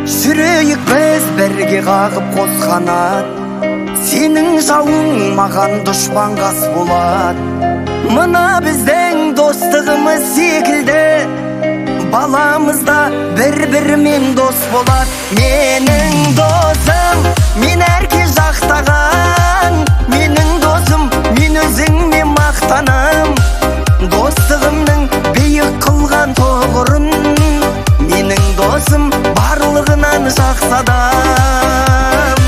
Жүрейік біз бірге қағып қос қанат, сенің жауың маған дұшпан қас болат. Мына біздің достығымыз секілді, баламызда бір-бірімен дос болат. Менің досым, мен әрке жақтаған, менің досым, мен өзіңме мақтанам. Достығымның биік қылған тоғырын, менің досым барлығынан жақсы адам.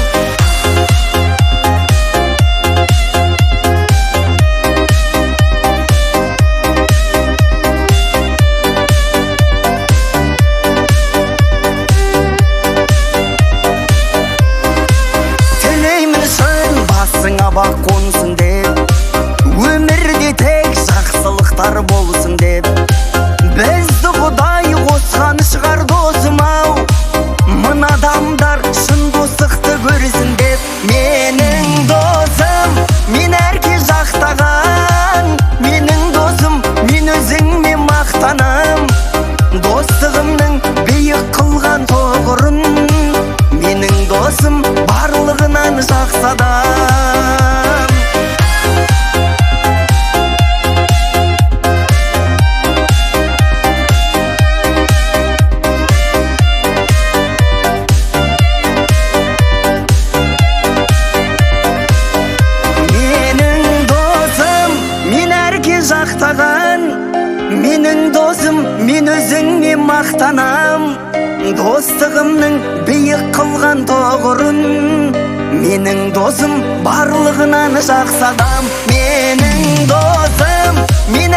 Тілеймін шын басыңа бақ қонсын деп, өмірде тек жақсылықтар болсын деп. Бізді Құдай қосқан шығар досым-ау, мына адамдар шын достықты көрсін деп. Менің досым, мен әрке жақтаған, менің досым, мен өзіңме мақтанам. Достығымның биік қылған тоғырын, менің досым барлығынан жақсы адам. Жақтаған, менің досым, мен өзіңме мақтанам. Достығымның биік қылған тоғырын, менің досым барлығынан жақсы адам. Менің досым, мен